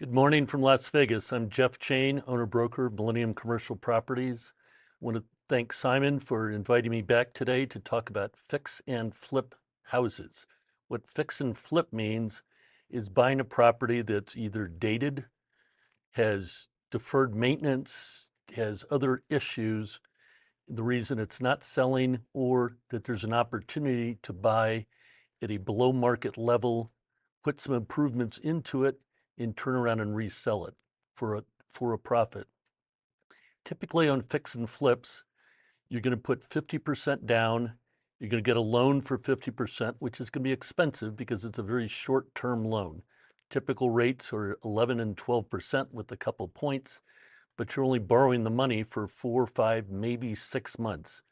Good morning from Las Vegas. I'm Jeff Chain, owner-broker of Millennium Commercial Properties. I want to thank Simon for inviting me back today to talk about fix and flip houses. What fix and flip means is buying a property that's either dated, has deferred maintenance, has other issues, the reason it's not selling, or that there's an opportunity to buy at a below market level, put some improvements into it, and turn around and resell it for a profit. Typically on fix and flips, you're going to put 50% down. You're going to get a loan for 50%, which is going to be expensive because it's a very short-term loan. Typical rates are 11 and 12% with a couple points, but you're only borrowing the money for 4, 5, maybe 6 months.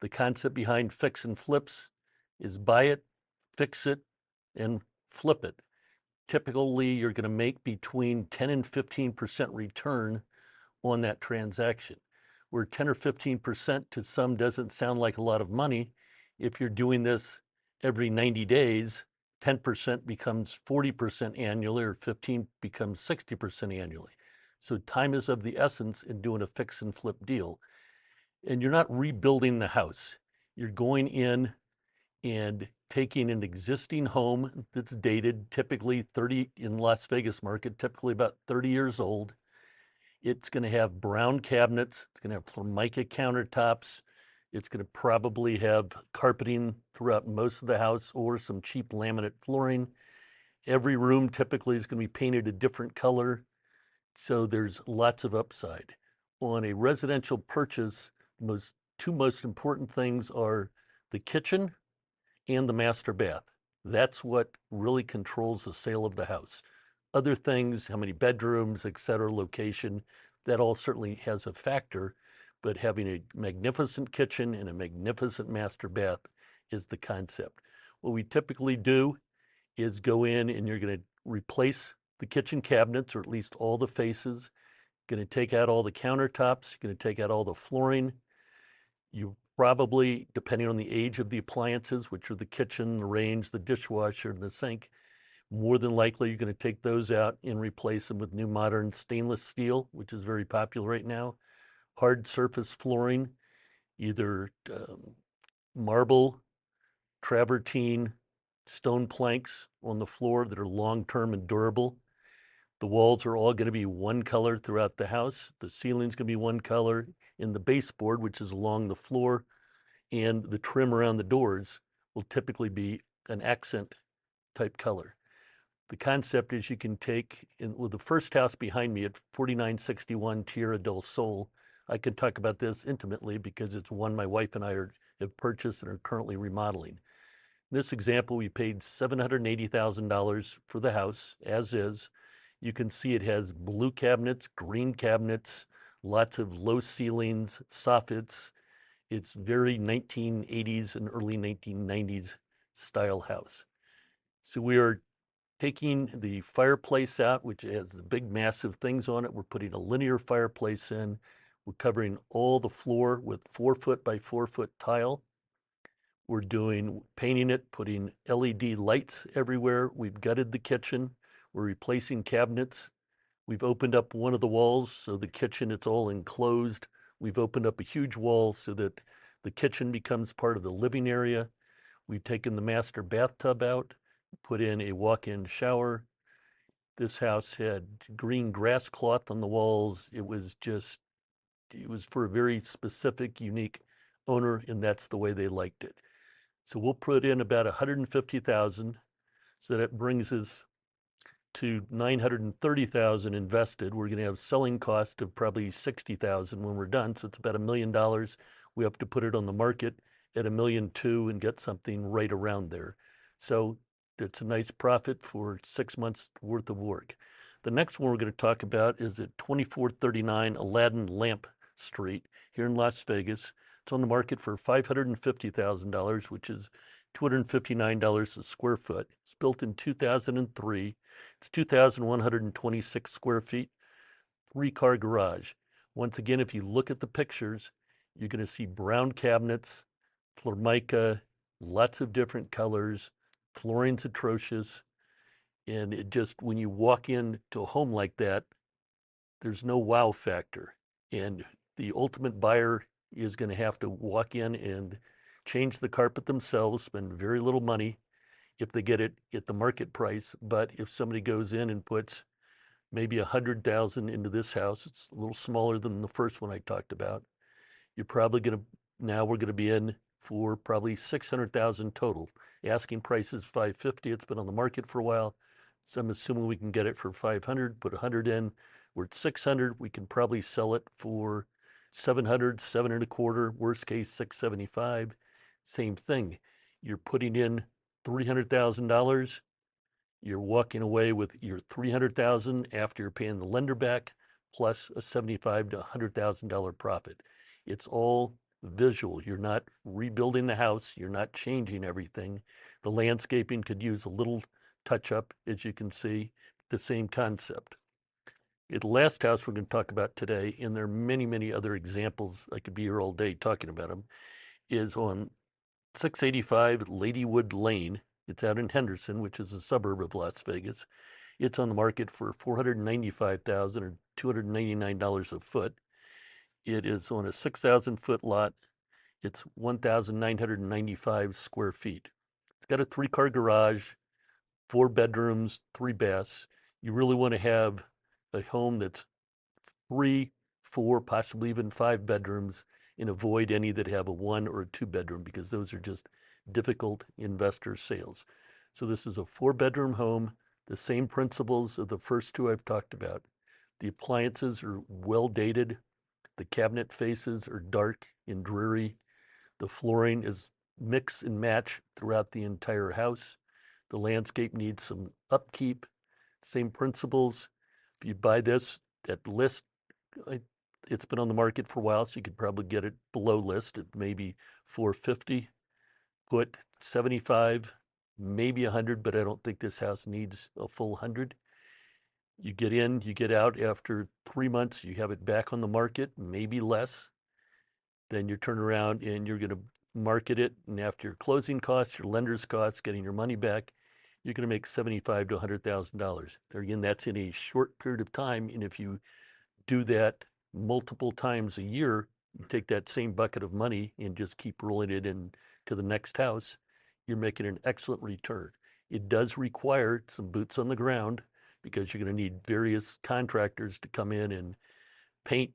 The concept behind fix and flips is buy it, fix it, and flip it. Typically, you're going to make between 10 and 15% return on that transaction. Where 10 or 15% to some doesn't sound like a lot of money, if you're doing this every 90 days, 10% becomes 40% annually, or 15 becomes 60% annually. So time is of the essence in doing a fix and flip deal. And you're not rebuilding the house. You're going in and taking an existing home that's dated, typically 30 in Las Vegas market, typically about 30 years old. It's going to have brown cabinets. It's going to have Formica countertops. It's going to probably have carpeting throughout most of the house or some cheap laminate flooring. Every room typically is going to be painted a different color. So there's lots of upside. On a residential purchase, two most important things are the kitchen and the master bath. That's what really controls the sale of the house. Other things, how many bedrooms, et cetera, location, that all certainly has a factor, but having a magnificent kitchen and a magnificent master bath is the concept. What we typically do is go in and you're going to replace the kitchen cabinets, or at least all the faces, going to take out all the countertops, going to take out all the flooring. You probably, depending on the age of the appliances, which are the kitchen, the range, the dishwasher, and the sink, more than likely you're going to take those out and replace them with new modern stainless steel, which is very popular right now. Hard surface flooring, either marble, travertine, stone planks on the floor that are long-term and durable. The walls are all going to be one color throughout the house. The ceiling's going to be one color. In the baseboard, which is along the floor, and the trim around the doors will typically be an accent type color. The concept is you can take, with the first house behind me at 4961 Tierra del Sol, I can talk about this intimately because it's one my wife and I have purchased and are currently remodeling. In this example, we paid $780,000 for the house, as is. You can see it has blue cabinets, green cabinets, lots of low ceilings, soffits. It's very 1980s and early 1990s style house. So we are taking the fireplace out, which has the big massive things on it. We're putting a linear fireplace in. We're covering all the floor with 4-foot by 4-foot tile. We're doing painting it, putting LED lights everywhere. We've gutted the kitchen. We're replacing cabinets. We've opened up one of the walls, so the kitchen, it's all enclosed. We've opened up a huge wall so that the kitchen becomes part of the living area. We've taken the master bathtub out, put in a walk-in shower. This house had green grass cloth on the walls. It was for a very specific, unique owner, and that's the way they liked it. So we'll put in about 150,000, so that brings us to 930,000 invested. We're going to have selling cost of probably 60,000 when we're done, so it's about $1 million. We have to put it on the market at $1.2 million and get something right around there. So it's a nice profit for 6 months worth of work. The next one we're going to talk about is at 2439 Aladdin Lamp Street here in Las Vegas. It's on the market for $550,000, which is $259 a square foot. It's built in 2003. It's 2,126 square feet, 3-car garage. Once again, if you look at the pictures, you're going to see brown cabinets, Formica, lots of different colors. Flooring's atrocious. And it just, when you walk into a home like that, there's no wow factor. And the ultimate buyer is going to have to walk in and change the carpet themselves, spend very little money if they get it at the market price. But if somebody goes in and puts maybe 100,000 into this house, it's a little smaller than the first one I talked about. You're probably going to, now we're going to be in for probably 600,000 total. Asking price is 550. It's been on the market for a while. So I'm assuming we can get it for 500, put 100 in. We're at 600. We can probably sell it for 700, 7.25, worst case 675. Same thing. You're putting in $300,000. You're walking away with your 300,000 after you're paying the lender back, plus a $75,000 to $100,000 profit. It's all visual. You're not rebuilding the house. You're not changing everything. The landscaping could use a little touch up, as you can see, the same concept. The last house we're going to talk about today, and there are many, many other examples, I could be here all day talking about them, is on 685 Ladywood Lane. It's out in Henderson, which is a suburb of Las Vegas. It's on the market for $495,000 or $299 a foot. It is on a 6,000 foot lot. It's 1,995 square feet. It's got a 3-car garage, 4 bedrooms, 3 baths. You really want to have a home that's 3, 4, possibly even 5 bedrooms, and avoid any that have a 1 or a 2 bedroom, because those are just difficult investor sales. So this is a 4-bedroom home, the same principles of the first 2 I've talked about. The appliances are well dated. The cabinet faces are dark and dreary. The flooring is mix and match throughout the entire house. The landscape needs some upkeep. Same principles. If you buy this at list, it's been on the market for a while, so you could probably get it below list at maybe 450. Put 75, maybe 100, but I don't think this house needs a full 100. You get in, you get out after 3 months, you have it back on the market, maybe less. Then you turn around and you're going to market it, and after your closing costs, your lender's costs, getting your money back, you're going to make $75,000 to $100,000. There again, that's in a short period of time, and if you do that multiple times a year, you take that same bucket of money and just keep rolling it into the next house, you're making an excellent return. It does require some boots on the ground, because you're going to need various contractors to come in and paint,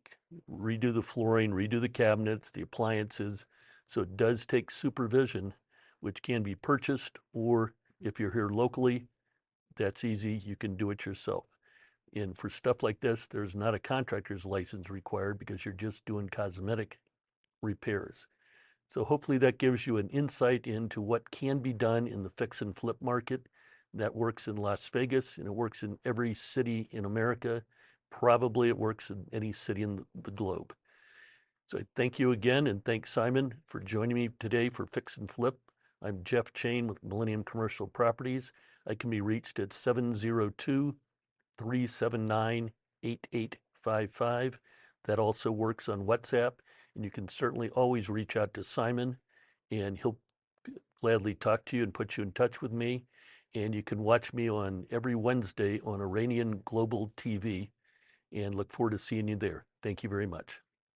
redo the flooring, redo the cabinets, the appliances. So it does take supervision, which can be purchased, or if you're here locally, that's easy. You can do it yourself. And for stuff like this, there's not a contractor's license required, because you're just doing cosmetic repairs. So hopefully that gives you an insight into what can be done in the fix and flip market. That works in Las Vegas, and it works in every city in America. Probably it works in any city in the globe. So I thank you again, and thanks Simon for joining me today for Fix and Flip. I'm Jeff Chain with Millennium Commercial Properties. I can be reached at 702-379-8855. That also works on WhatsApp, and you can certainly always reach out to Simon, and he'll gladly talk to you and put you in touch with me. And you can watch me on every Wednesday on Iranian Global TV, and look forward to seeing you there. Thank you very much.